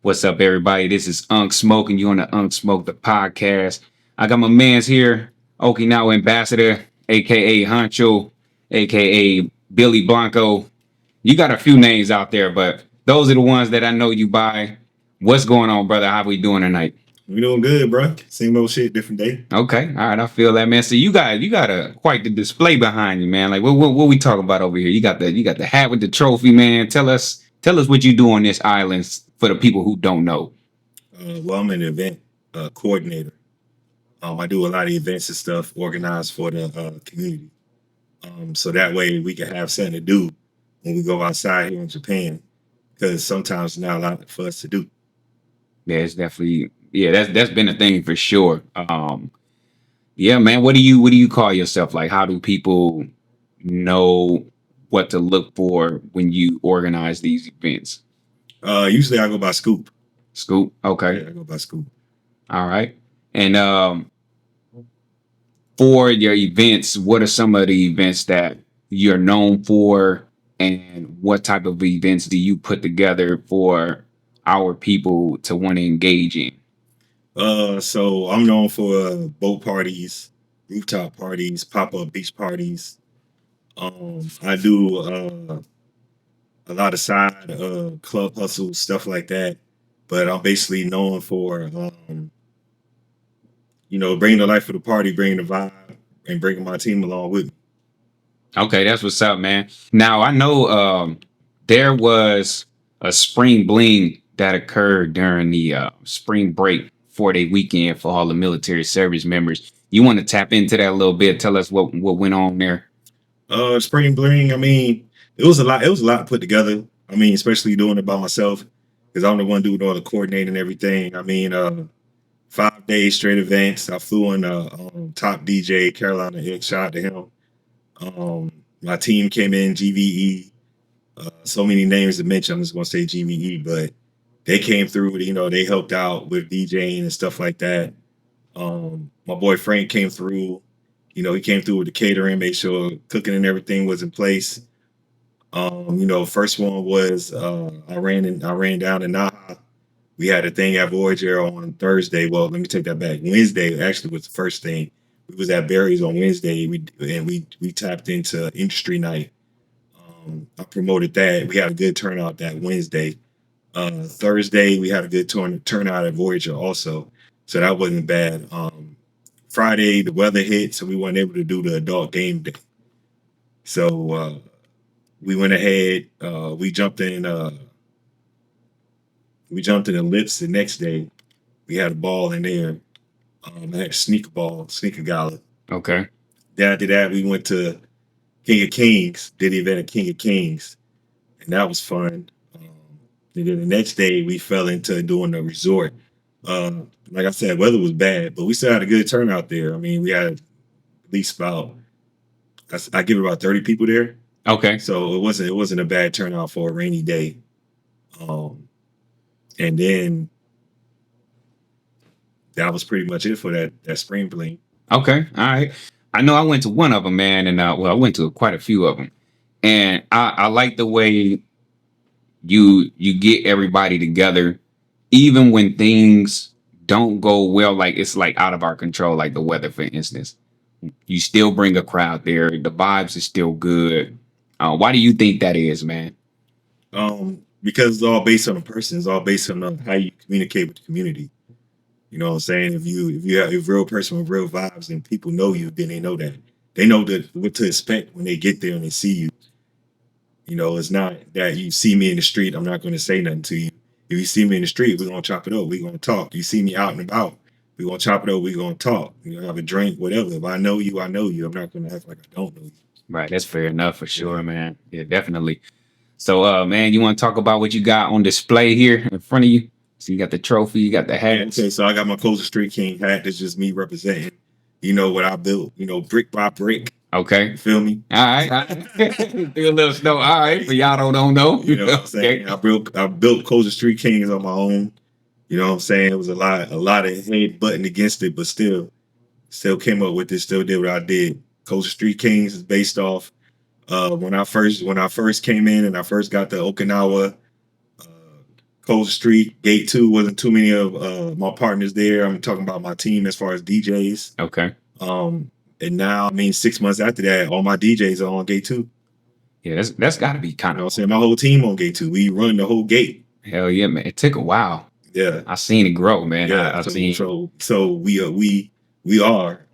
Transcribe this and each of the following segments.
What's up, everybody? This is Unk Smoke, and you on the Unk Smoke the podcast. I got my man's here, Okinawa Ambassador, aka Honcho, aka Billy Blanco. You got a few names out there, but those are the ones that I know you by. What's going on, brother? How we doing tonight? We doing good, bro. Same old shit, different day. Okay, all right, I feel that, man. So you got a quite the display behind you, man. Like what we talking about over here? You got the hat with the trophy, man. Tell us what you do on this island for the people who don't know. Well, I'm an event coordinator. I do a lot of events and stuff organized for the community. So that way we can have something to do when we go outside here in Japan, because sometimes it's not a lot for us to do. Yeah, it's definitely that's been a thing for sure. Yeah, man. What do you call yourself? Like, how do people know what to look for when you organize these events? Usually I go by Scoop. Scoop. Okay. Yeah, I go by Scoop. All right. And for your events, what are some of the events that you're known for, and what type of events do you put together for our people to want to engage in? So I'm known for boat parties, rooftop parties, pop-up beach parties. I do a lot of side club hustles, stuff like that. But I'm basically known for, bringing the life of the party, bringing the vibe, and bringing my team along with me. Okay, that's what's up, man. Now I know there was a spring bling that occurred during the spring break 4-day weekend for all the military service members. You want to tap into that a little bit? Tell us what went on there. Spring bling. I mean, it was a lot. It was a lot put together. I mean, especially doing it by myself, because I'm the one doing all the coordinating and everything. I mean, 5 days straight events. I flew in top DJ Carolina X. Shout out to him. My team came in GVE. So many names to mention. I'm just gonna say GVE, but they came through. They helped out with DJing and stuff like that. My boy Frank came through. He came through with the catering, made sure cooking and everything was in place. First one was I ran down to Naha. We had a thing at Voyager on Thursday. Well, let me take that back. Wednesday actually was the first thing. We was at Barry's on Wednesday. We tapped into Industry Night. I promoted that. We had a good turnout that Wednesday. Thursday we had a good turnout at Voyager also, so that wasn't bad. Friday the weather hit, so we weren't able to do the adult game day. So we went ahead. We jumped in the lifts the next day. We had a ball in there. I had sneaker gala. Okay. Then after that, we went to King of Kings, did the event at King of Kings, and that was fun. And then the next day, we fell into doing the resort. Like I said, weather was bad, but we still had a good turnout there. I mean, we had at least about, I give it about 30 people there. Okay. So it wasn't a bad turnout for a rainy day. And then that was pretty much it for that spring bling. Okay. All right. I know I went to one of them, man, and I went to quite a few of them, and I like the way you get everybody together, even when things don't go well. Like it's like out of our control, like the weather, for instance. You still bring a crowd there. The vibes is still good. Why do you think that is, man? Because it's all based on a person. It's all based on how you communicate with the community. You know what I'm saying? If you have a real person with real vibes and people know you, then they know that. They know what to expect when they get there and they see you. It's not that you see me in the street, I'm not going to say nothing to you. If you see me in the street, we're going to chop it up. We're going to talk. You see me out and about, we're going to chop it up. We're going to talk. Have a drink, whatever. If I know you, I know you. I'm not going to act like I don't know you. Right, that's fair enough for sure, man. Yeah, definitely. So, man, you want to talk about what you got on display here in front of you? So you got the trophy, you got the Yeah, hats. okay, so I got my Coastal Street King hat. That's just me representing, what I built, brick by brick. Okay. You feel me? All right. All right. Do a little snow. All right. For y'all don't know. You know what I'm saying? Okay. I built Coastal Street Kings on my own. You know what I'm saying? It was a lot of head butting against it, but still came up with it, still did what I did. Coastal Street Kings is based off when I first came in and I first got the Okinawa uh, Cold Street, Gate 2 wasn't too many of my partners there. I'm talking about my team as far as DJs. Okay. And now, I mean, 6 months after that, all my DJs are on Gate 2. Yeah, that's got to be You kind know what I'm of saying? My whole team on Gate 2. We run the whole gate. hell yeah, man. It took a while. Yeah. I seen it grow, man. Yeah. I seen. So we are.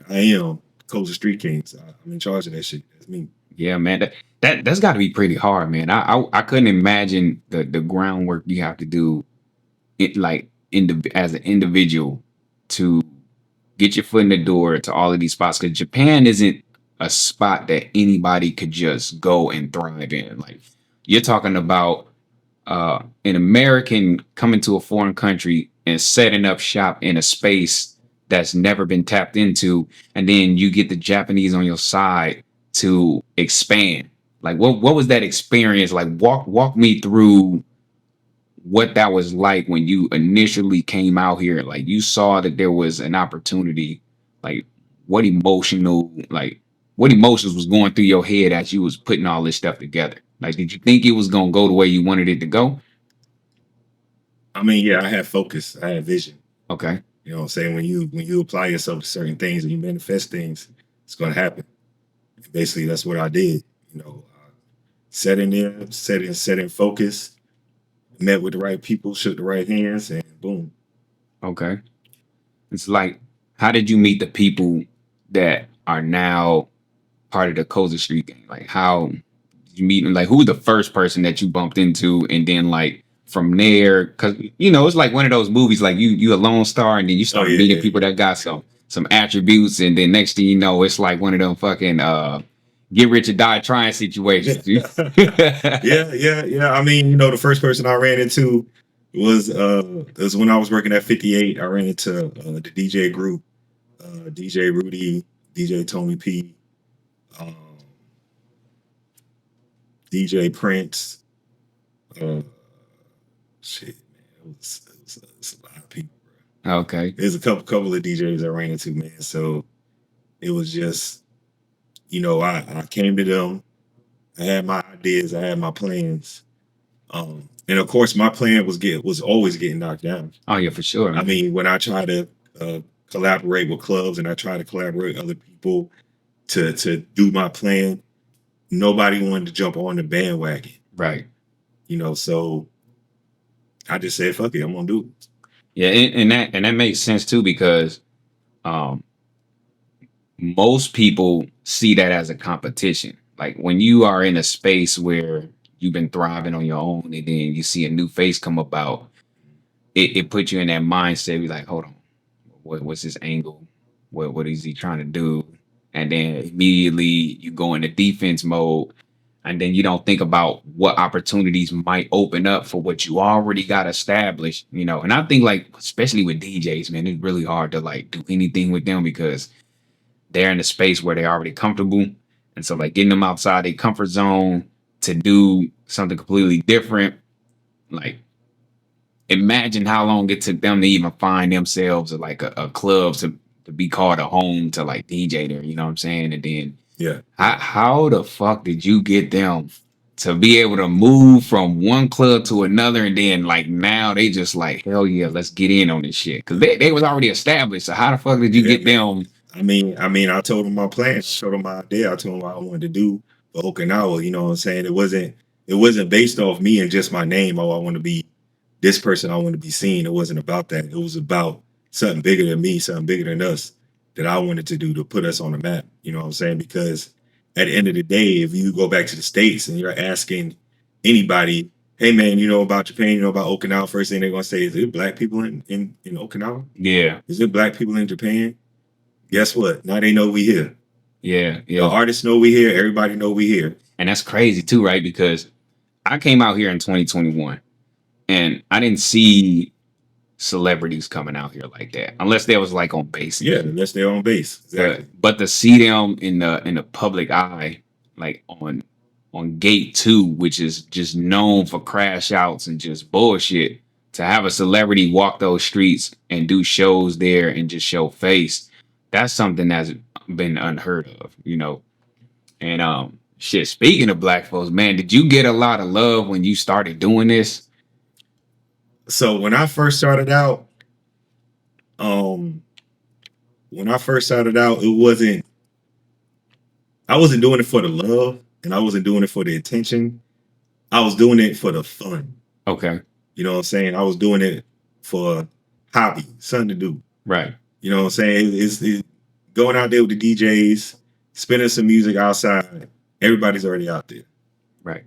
I am Cold Street Kings. I'm in charge of that shit. That's me. Yeah, man. That's got to be pretty hard, man. I couldn't imagine the groundwork you have to do, it like as an individual to get your foot in the door to all of these spots. Because Japan isn't a spot that anybody could just go and thrive in. Like you're talking about an American coming to a foreign country and setting up shop in a space that's never been tapped into, and then you get the Japanese on your side to expand. Like what was that experience like? Walk me through what that was like when you initially came out here. Like you saw that there was an opportunity. Like what what emotions was going through your head as you was putting all this stuff together? Like did you think it was gonna go the way you wanted it to go? I mean, yeah, I have focus. I have vision. Okay. You know what I'm saying? When you apply yourself to certain things and you manifest things, it's gonna happen. And basically, that's what I did. You know, setting focus, met with the right people, shook the right hands, and boom. Okay. It's like, how did you meet the people that are now part of the Cozy Street gang? Like, how did you meet them? Like, who was the first person that you bumped into, and then like from there, because it's like one of those movies, like you a lone star, and then you Oh start yeah, meeting yeah, people yeah. that got some attributes, and then next thing you know, it's like one of them fucking get rich or die trying situations. Yeah. I mean, the first person I ran into was when I was working at 58. I ran into the DJ group, DJ Rudy, DJ Tony P, um, DJ Prince. Uh, shit, man, it was a lot of people, bro. Okay. There's a couple of DJs I ran into, man. So it was just, I came to them. I had my ideas. I had my plans. And of course, my plan was always getting knocked down. Oh yeah, for sure, I man. mean, when I try to collaborate with clubs and I try to collaborate with other people to do my plan, nobody wanted to jump on the bandwagon. Right. So I just said, "Fuck it, I'm gonna do it." Yeah, and that makes sense too because um most people see that as a competition. Like when you are in a space where you've been thriving on your own and then you see a new face come about, it puts you in that mindset. You're like, hold on, what's his angle? What is he trying to do? And then immediately you go into defense mode, and then you don't think about what opportunities might open up for what you already got established. And I think like especially with DJs, man, it's really hard to like do anything with them because they're in a space where they're already comfortable. And so like getting them outside their comfort zone to do something completely different, like imagine how long it took them to even find themselves at like a club to be called a home to like DJ there, you know what I'm saying? And then Yeah. how the fuck did you get them to be able to move from one club to another, and then like now they just like, hell yeah, let's get in on this shit? Cause they was already established. So how the fuck did you Yeah, get man. them? I told him my plan. I showed him my idea. I told him what I wanted to do for Okinawa. You know what I'm saying? It wasn't based off me and just my name. Oh, I want to be this person. I want to be seen. It wasn't about that. It was about something bigger than me, something bigger than us that I wanted to do to put us on the map. You know what I'm saying? Because at the end of the day, if you go back to the States and you're asking anybody, hey man, you know about Japan, you know about Okinawa, first thing they're gonna say is, there black people in Okinawa? Yeah, Is there black people in Japan? Guess what? Now they know we here. yeah, The yeah. artists know we here. Everybody know we here. And that's crazy too, right? Because I came out here in 2021 and I didn't see celebrities coming out here like that, unless they was like on basic. Yeah, unless they're on base. Exactly. But to see them in the public eye, like on gate 2, which is just known for crash outs and just bullshit, to have a celebrity walk those streets and do shows there and just show face, that's something that's been unheard of. And shit, speaking of black folks, man, did you get a lot of love when you started doing this? So when I first started out, um, it wasn't. I wasn't doing it for the love, and I wasn't doing it for the attention. I was doing it for the fun. Okay. You know what I'm saying? I was doing it for hobby, something to do. Right. You know what I'm saying? It's going out there with the DJs, spinning some music outside. Everybody's already out there. Right.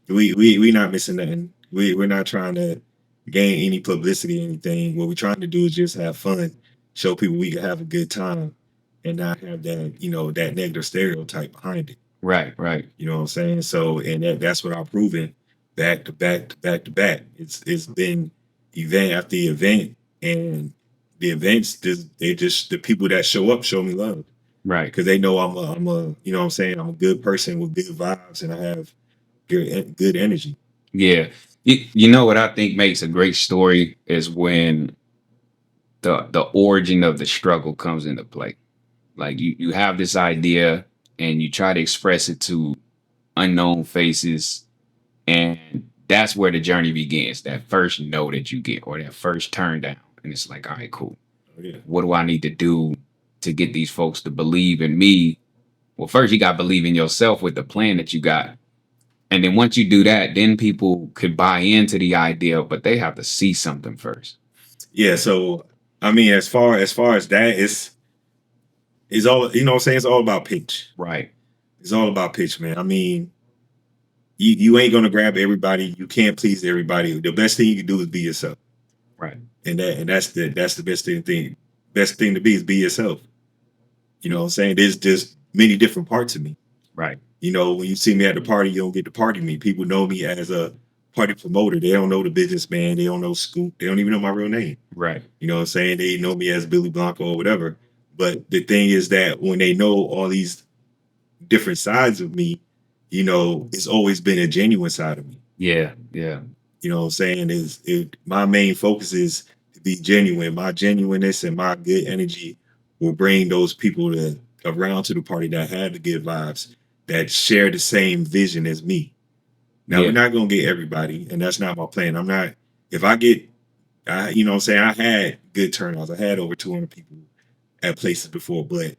We not missing nothing. We're not trying to gain any publicity or anything. What we're trying to do is just have fun, show people we can have a good time, and not have that that negative stereotype behind it. Right. Right. You know what I'm saying? So, and that's what I've proven back to back to back to back. It's been event after event, and the events they just the people that show up show me love Right. because they know I'm a you know what I'm saying, I'm a good person with good vibes, and I have good energy. Yeah. You know what I think makes a great story is when the origin of the struggle comes into play. Like you have this idea and you try to express it to unknown faces, and that's where the journey begins. That first no that you get, or that first turn down, and it's like, all right, cool. Oh, yeah. What do I need to do to get these folks to believe in me? Well, first you got to believe in yourself with the plan that you got. And then once you do that, then people could buy into the idea, but they have to see something first. Yeah, so I mean, as far as that, it's all you know what I'm saying. It's all about pitch. Right. It's all about pitch, man. I mean, you ain't gonna grab everybody. You can't please everybody. The best thing you can do is be yourself, Right. and that's the best thing to be is be yourself. You know what I'm saying? There's just many different parts of me. Right. You know, when you see me at the party, you don't get to party me. People know me as a party promoter. They don't know the businessman. They don't know Scoop. They don't even know my real name. Right. You know what I'm saying? They know me as Billy Blanco or whatever. But the thing is that when they know all these different sides of me, it's always been a genuine side of me. Yeah. Yeah. You know what I'm saying? My main focus is to be genuine. My genuineness and my good energy will bring those people around to the party that have the good vibes, that share the same vision as me. Now Yeah. we're not gonna get everybody, and that's not my plan. I'm not. If I get, you know what I'm saying, I had good turnouts. I had over 200 people at places before, but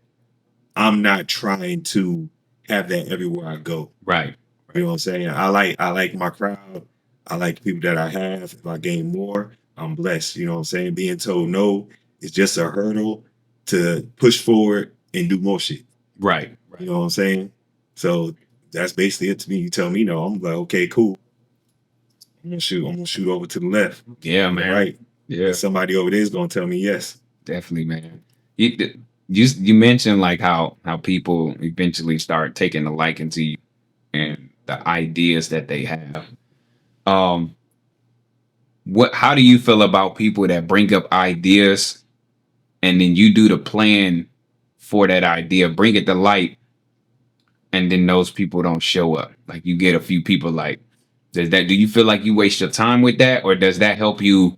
I'm not trying to have that everywhere I go. Right. You know what I'm saying? I like my crowd. I like the people that I have. If I gain more, I'm blessed. You know what I'm saying? Being told no is just a hurdle to push forward and do more shit. Right. You Right. know what I'm saying? So that's basically it to me. You tell me no, I'm like, okay, cool. I'm gonna shoot over to the left. Yeah, All man. right. Yeah. And somebody over there is gonna tell me yes. Definitely, man. You mentioned like how people eventually start taking a liking to you and the ideas that they have. Um, how do you feel about people that bring up ideas and then you do the plan for that idea, bring it to light, and then those people don't show up? Like you get a few people like, do you feel like you waste your time with that, or does that help you?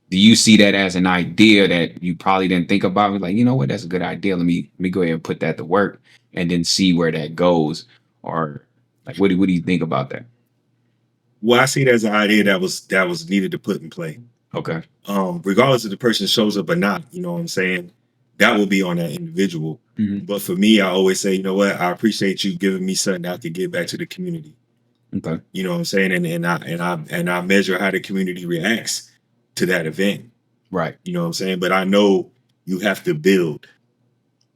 Do you see that as an idea that you probably didn't think about? Like, you know what, that's a good idea. Let me go ahead and put that to work and then see where that goes. Or like what do you think about that? Well, I see it as an idea that was needed to put in play. Okay. Regardless if the person shows up or not, you know what I'm saying? That will be on that individual. Hmm. But for me, I always say, you know what? I appreciate you giving me something I could give back to the community. Okay. You know what I'm saying? And I measure how the community reacts to that event. Right. You know what I'm saying? But I know you have to build.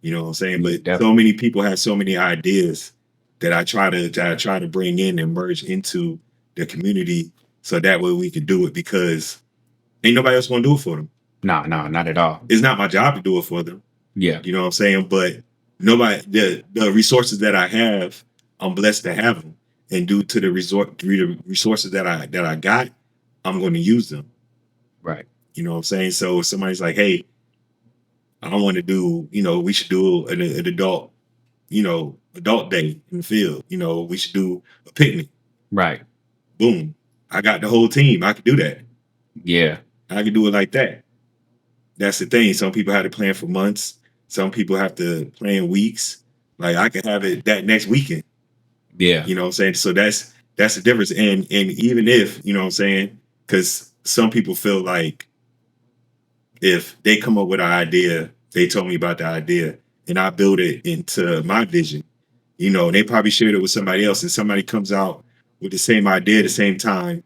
You know what I'm saying? But Definitely. so many people have so many ideas that I try to bring in and merge into the community so that way we can do it, because ain't nobody else gonna do it for them. No, not at all. It's not my job to do it for them. Yeah. You know what I'm saying? But nobody, the resources that I have, I'm blessed to have them. And due to the resources that I got, I'm going to use them. Right. You know what I'm saying? So if somebody's like, hey, I want to do, we should do an adult, adult day in the field. We should do a picnic. Right. Boom. I got the whole team. I could do that. Yeah. I could do it like that. That's the thing. Some people have to plan for months. Some people have to plan weeks. Like I could have it that next weekend. Yeah. You know what I'm saying? So that's the difference. And even if, you know what I'm saying, because some people feel like if they come up with an idea, they told me about the idea, and I build it into my vision. They probably shared it with somebody else, and somebody comes out with the same idea at the same time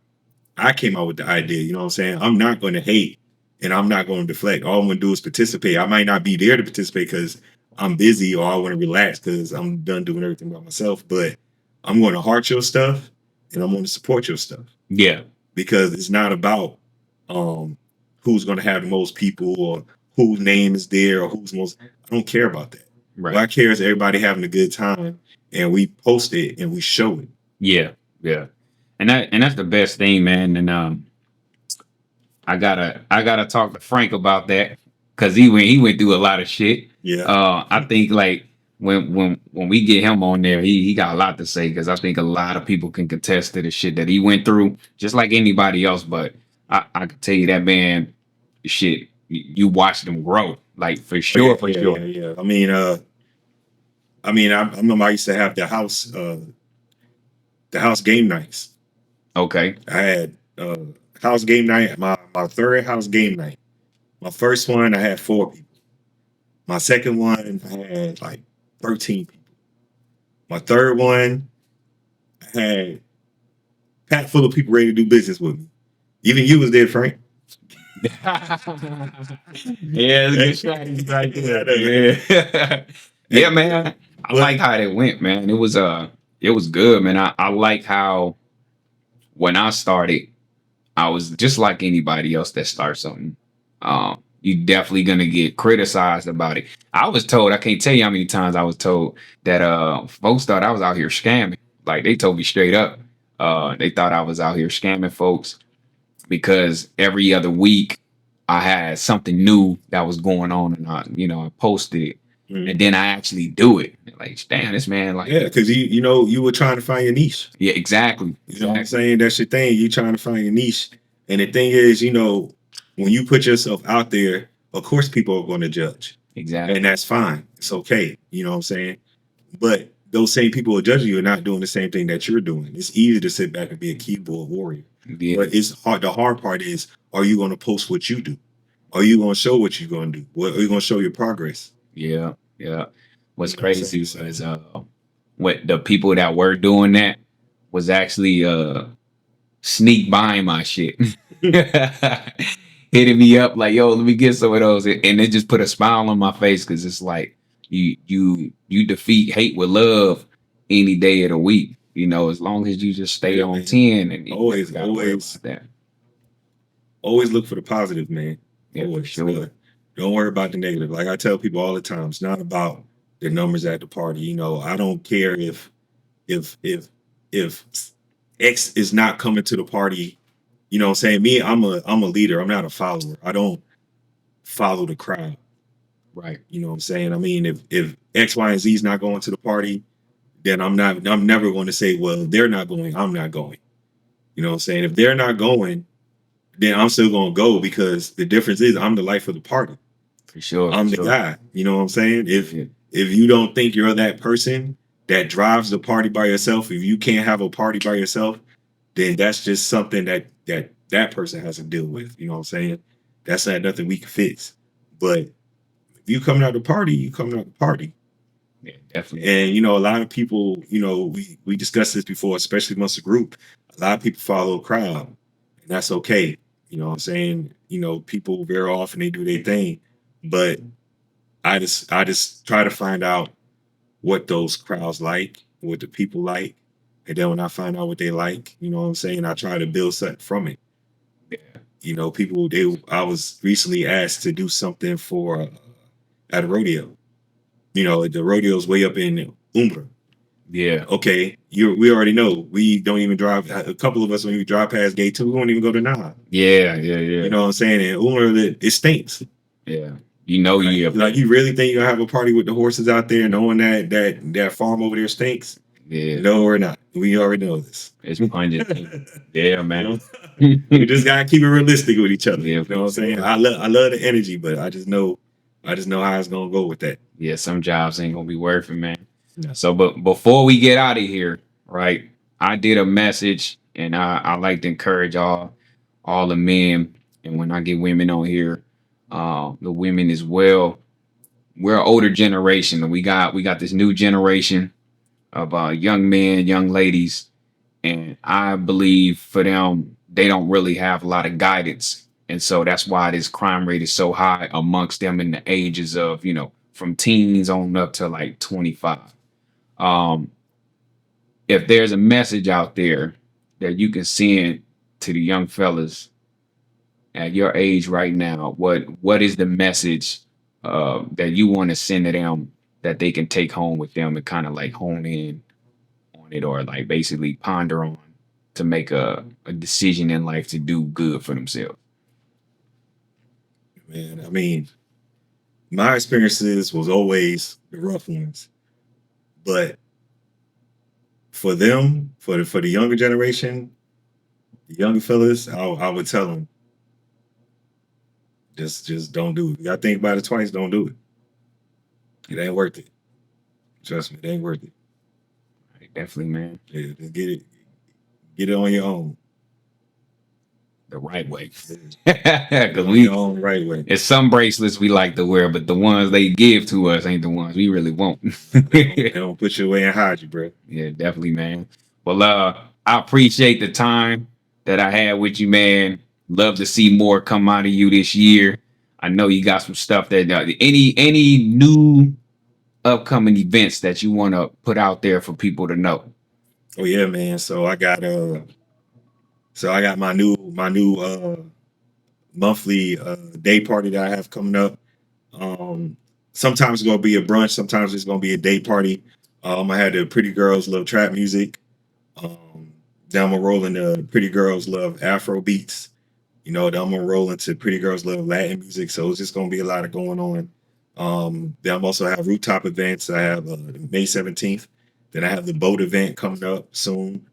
I came out with the idea. You know what I'm saying? I'm not going to hate and I'm not going to deflect. All I'm going to do is participate. I might not be there to participate because I'm busy or I want to relax because I'm done doing everything by myself. But I'm going to heart your stuff and I'm going to support your stuff. Yeah. Because it's not about um, who's going to have the most people or whose name is there or who's most. I don't care about that. Right. What I care is everybody having a good time and we post it and we show it. Yeah. Yeah. And that's the best thing, man. And I gotta talk to Frank about that because he went through a lot of shit. Yeah. I think like when we get him on there, he got a lot to say because I think a lot of people can contest to the shit that he went through, just like anybody else. But I can tell you that man, shit, you watched him grow, like for sure, for sure. Yeah. I remember I used to have the house game nights. Okay. I had house game night, my third house game night. My first one, I had 4 people. My second one, I had like 13 people. My third one, I had packed full of people ready to do business with me. Even you was there, Frank. Yeah, it's a good strategy right there. Yeah. Yeah, man. I like how it went, man. It was good, man. I like how when I started, I was just like anybody else that starts something. You definitely gonna get criticized about it. I was told, I can't tell you how many times I was told that folks thought I was out here scamming. Like they told me straight up. They thought I was out here scamming folks because every other week I had something new that was going on and I posted it. And then I actually do it. Like, damn, this man, like, yeah, because you were trying to find your niche. Yeah, exactly. You know what I'm saying? That's your thing. You trying to find your niche, and the thing is, when you put yourself out there, of course, people are going to judge. Exactly, and that's fine. It's okay. You know what I'm saying? But those same people who are judging you are not doing the same thing that you're doing. It's easy to sit back and be a keyboard warrior. Yeah. But it's hard. The hard part is, are you going to post what you do? Are you going to show what you're going to do? Are you going to show your progress? Yeah. What's crazy is what the people that were doing that was actually sneak buying my shit. Hitting me up like, yo, let me get some of those. And it just put a smile on my face because it's like you defeat hate with love any day of the week. As long as you just stay on 10 and always that. Always look for the positive, man. Yeah, always. Sure. Don't worry about the negative. Like I tell people all the time, it's not about the numbers at the party. I don't care if X is not coming to the party. You know what I'm saying? Me, I'm a leader. I'm not a follower. I don't follow the crowd. Right. You know what I'm saying? I mean, if X, Y, and Z is not going to the party, then I'm never going to say, well, they're not going, I'm not going. You know what I'm saying? If they're not going, then I'm still going to go because the difference is I'm the life of the party. For sure. I'm the guy. You know what I'm saying? If you don't think you're that person that drives the party by yourself, if you can't have a party by yourself, then that's just something that person has to deal with. You know what I'm saying? That's not nothing we can fix. But if you coming out the party, you coming out the party. Yeah, definitely. And a lot of people, we discussed this before, especially amongst the group. A lot of people follow a crowd, and that's okay. You know what I'm saying? People very often they do their thing, but I just try to find out what those crowds like, what the people like, and then when I find out what they like, you know what I'm saying, I try to build something from it. Yeah. People I was recently asked to do something for at a rodeo. The rodeo's way up in Umbra. Yeah. Okay. We already know we don't even drive. A couple of us, when we drive past gate 2, we won't even go to Nah. Yeah. You know what I'm saying? And Umbra, it stinks. Yeah. Like you really think you're gonna have a party with the horses out there, knowing that farm over there stinks? Yeah. No, we're not. We already know this. It's pungent. Yeah, man. We just gotta keep it realistic with each other. Yeah, you know what I'm saying? I love the energy, but I just know how it's gonna go with that. Yeah, some jobs ain't gonna be working, man. Yeah. So, but before we get out of here, right? I did a message, and I like to encourage all all the men, and when I get women on here, the women as well. We're an older generation, and we got this new generation of young men, young ladies, and I believe for them they don't really have a lot of guidance, and so that's why this crime rate is so high amongst them in the ages of from teens on up to like 25. Um, if there's a message out there that you can send to the young fellas at your age right now, what is the message that you want to send to them that they can take home with them and kind of like hone in on it, or like basically ponder on to make a decision in life to do good for themselves? Man, I mean, my experiences was always the rough ones, but for them, for the younger generation, the younger fellas, I would tell them just don't do it. You gotta think about it twice. Don't do it. It ain't worth it. Trust me, it ain't worth it. Right, definitely, man. Yeah, just get it on your own. The right way. Get it Because on your own the right way. it's some bracelets we like to wear, but the ones they give to us ain't the ones we really want. They don't put you away and hide you, bro. Yeah, definitely, man. Well, I appreciate the time that I had with you, man. Love to see more come out of you this year. I know you got some stuff that any new upcoming events that you want to put out there for people to know. Oh yeah, man. So I got my new monthly day party that I have coming up. Um, Sometimes it's gonna be a brunch, sometimes it's gonna be a day party. I had the pretty girls love trap music. Um, then I'm gonna roll into pretty girls love Afro beats. Then I'm gonna roll into pretty girls love Latin music. So it's just gonna be a lot of going on. Then I'm also have rooftop events. I have May 17th. Then I have the boat event coming up soon.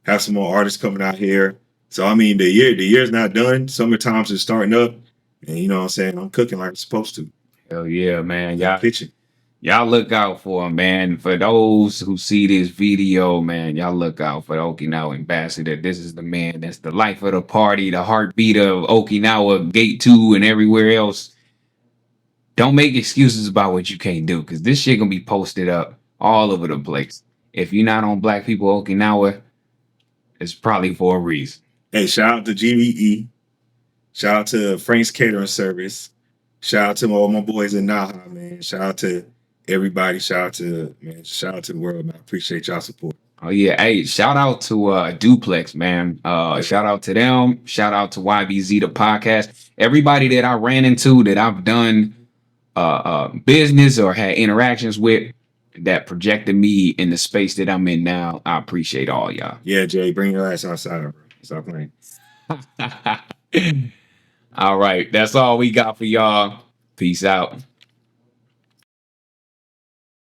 Have some more artists coming out here. So I mean the year's not done. Summertime's is starting up. And you know what I'm saying? I'm cooking like I'm supposed to. Hell yeah, man. I'm pitching. Y'all look out for him, man. For those who see this video, man, y'all look out for the Okinawa Ambassador. This is the man that's the life of the party, the heartbeat of Okinawa, Gate 2, and everywhere else. Don't make excuses about what you can't do, because this shit gonna be posted up all over the place. If you're not on Black People Okinawa, it's probably for a reason. Hey, shout out to GVE. Shout out to Frank's Catering Service. Shout out to all my boys in Naha, man. Shout out to everybody. Shout out to the world, man. I appreciate y'all support. Oh yeah, hey, shout out to Duplex, man. Shout out to them. Shout out to YBZ the podcast. Everybody that I ran into that I've done business or had interactions with that projected me in the space that I'm in now. I appreciate all y'all. Yeah, Jay, bring your ass outside, bro. Stop playing. All right, that's all we got for y'all. Peace out.